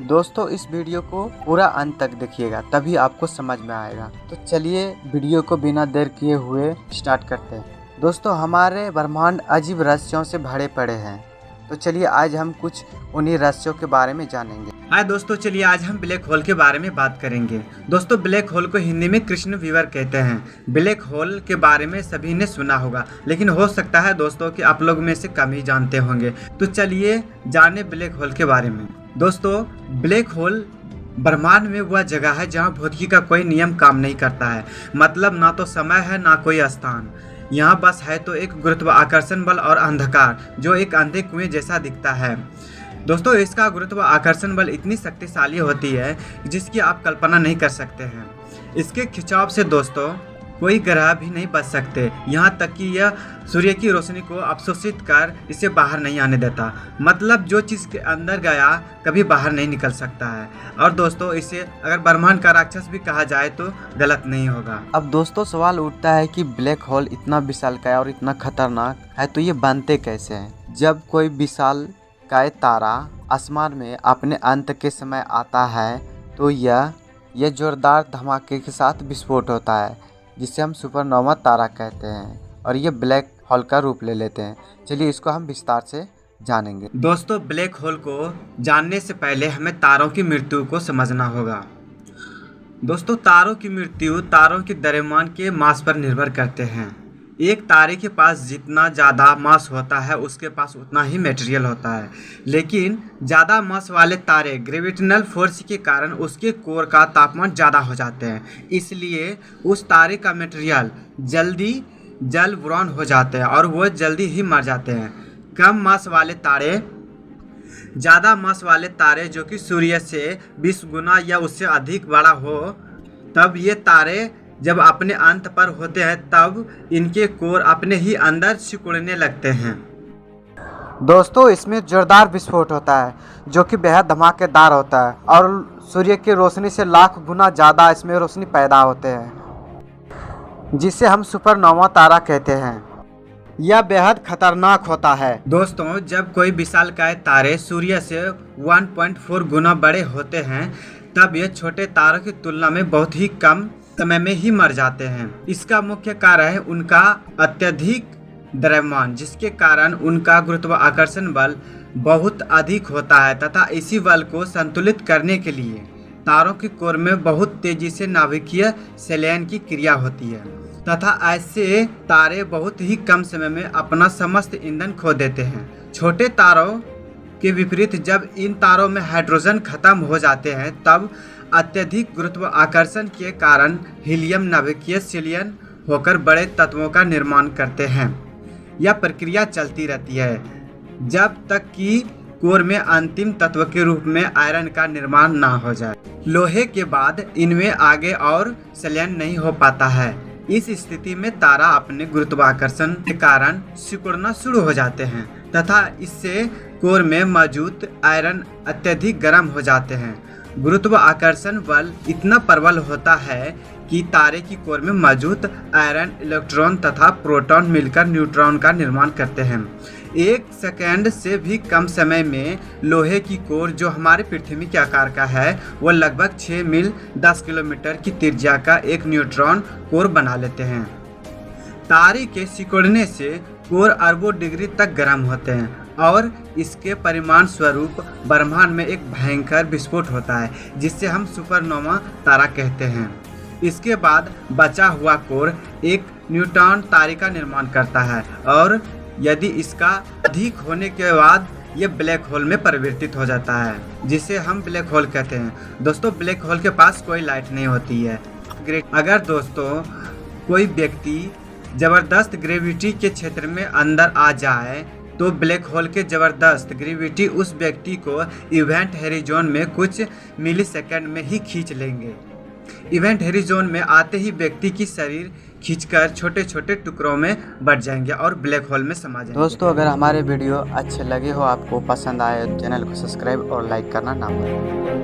दोस्तों इस वीडियो को पूरा अंत तक देखिएगा, तभी आपको समझ में आएगा। तो चलिए वीडियो को बिना देर किए हुए स्टार्ट करते हैं। दोस्तों हमारे ब्रह्मांड अजीब रहस्यों से भरे पड़े हैं, तो चलिए आज हम कुछ उन्हीं रहस्यों के बारे में जानेंगे। दोस्तों चलिए आज हम ब्लैक होल के बारे में बात करेंगे। दोस्तों ब्लैक होल को हिंदी में कृष्ण विवर कहते हैं। ब्लैक होल के बारे में सभी ने सुना होगा, लेकिन हो सकता है दोस्तों कि आप लोग में से कम ही जानते होंगे। तो चलिए जाने ब्लैक होल के बारे में। दोस्तों ब्लैक होल ब्रह्मांड में वह जगह है जहां भौतिकी का कोई नियम काम नहीं करता है। मतलब ना तो समय है ना कोई स्थान, यहाँ बस है तो एक गुरुत्वाकर्षण बल और अंधकार जो एक अंधे कुएं जैसा दिखता है। दोस्तों इसका गुरुत्वाकर्षण बल इतनी शक्तिशाली होती है जिसकी आप कल्पना नहीं कर सकते हैं। इसके खिंचाव से दोस्तों कोई ग्रह भी नहीं बच सकते, यहाँ तक कि यह सूर्य की रोशनी को अवशोषित कर इसे बाहर नहीं आने देता। मतलब जो चीज़ के अंदर गया कभी बाहर नहीं निकल सकता है। और दोस्तों इसे अगर ब्रह्मांड का राक्षस भी कहा जाए तो गलत नहीं होगा। अब दोस्तों सवाल उठता है कि ब्लैक होल इतना विशालकाय और इतना खतरनाक है तो ये बनते कैसे हैं। जब कोई विशालकाय तारा आसमान में अपने अंत के समय आता है तो यह जोरदार धमाके के साथ विस्फोट होता है, जिसे हम सुपरनोवा तारा कहते हैं, और ये ब्लैक होल का रूप ले लेते हैं। चलिए इसको हम विस्तार से जानेंगे। दोस्तों ब्लैक होल को जानने से पहले हमें तारों की मृत्यु को समझना होगा। दोस्तों तारों की मृत्यु तारों के द्रव्यमान के मास पर निर्भर करते हैं। एक तारे के पास जितना ज़्यादा मास होता है उसके पास उतना ही मटेरियल होता है, लेकिन ज़्यादा मास वाले तारे ग्रेविटेशनल फोर्स के कारण उसके कोर का तापमान ज़्यादा हो जाते हैं, इसलिए उस तारे का मटेरियल जल्दी जल व्रण हो जाते हैं और वो जल्दी ही मर जाते हैं। कम मास वाले तारे ज़्यादा मास वाले तारे जो कि सूर्य से 20 गुना या उससे अधिक बड़ा हो, तब ये तारे जब अपने अंत पर होते हैं तब इनके कोर अपने ही अंदर सिकुड़ने लगते हैं। दोस्तों इसमें जोरदार विस्फोट होता है जो कि बेहद धमाकेदार होता है और सूर्य की रोशनी से लाख गुना ज़्यादा इसमें रोशनी पैदा होते हैं, जिसे हम सुपरनोवा तारा कहते हैं। यह बेहद खतरनाक होता है। दोस्तों जब कोई विशालकाय तारे सूर्य से 1.4 गुना बड़े होते हैं तब ये छोटे तारों की तुलना में बहुत ही कम समय में ही मर जाते हैं। इसका मुख्य कारण है उनका अत्यधिक द्रव्यमान, जिसके कारण उनका गुरुत्वाकर्षण बल बहुत अधिक होता है तथा इसी बल को संतुलित करने के लिए तारों के कोर में बहुत तेजी से नाभिकीय संलयन की क्रिया होती है तथा ऐसे तारे बहुत ही कम समय में अपना समस्त ईंधन खो देते हैं। छोटे तारों के विपरीत जब इन तारों में हाइड्रोजन खत्म हो जाते हैं तब अत्यधिक गुरुत्वाकर्षण के कारण हीलियम नाभिकीय संलयन होकर बड़े तत्वों का निर्माण करते हैं। यह प्रक्रिया चलती रहती है जब तक कि कोर में अंतिम तत्व के रूप में आयरन का निर्माण ना हो जाए। लोहे के बाद इनमें आगे और संलयन नहीं हो पाता है। इस स्थिति में तारा अपने गुरुत्वाकर्षण के कारण सिकुड़ना शुरू हो जाते हैं तथा इससे कोर में मौजूद आयरन अत्यधिक गर्म हो जाते हैं। गुरुत्वाकर्षण बल इतना प्रबल होता है कि तारे की कोर में मौजूद आयरन इलेक्ट्रॉन तथा प्रोटॉन मिलकर न्यूट्रॉन का निर्माण करते हैं। 1 सेकेंड से भी कम समय में लोहे की कोर जो हमारे पृथ्वी के आकार का है वो लगभग 6 मील 10 किलोमीटर की त्रिज्या का एक न्यूट्रॉन कोर बना लेते हैं। तारे के सिकुड़ने से कोर अरबों डिग्री तक गर्म होते हैं और इसके परिमाण स्वरूप ब्रह्मांड में एक भयंकर विस्फोट होता है, जिससे हम सुपरनोवा तारा कहते हैं। इसके बाद बचा हुआ कोर एक न्यूट्रॉन तारे का निर्माण करता है और यदि इसका अधिक होने के बाद ये ब्लैक होल में परिवर्तित हो जाता है, जिसे हम ब्लैक होल कहते हैं। दोस्तों ब्लैक होल के पास कोई लाइट नहीं होती है। अगर दोस्तों कोई व्यक्ति ज़बरदस्त ग्रेविटी के क्षेत्र में अंदर आ जाए तो ब्लैक होल के ज़बरदस्त ग्रेविटी उस व्यक्ति को इवेंट हॉरिजॉन में कुछ मिलीसेकंड में ही खींच लेंगे। इवेंट हॉरिजॉन में आते ही व्यक्ति की शरीर खींचकर छोटे छोटे टुकड़ों में बढ़ जाएंगे और ब्लैक होल में समा जाएंगे। दोस्तों अगर हमारे वीडियो अच्छे लगे हो, आपको पसंद आए, चैनल को सब्सक्राइब और लाइक करना ना भूलें।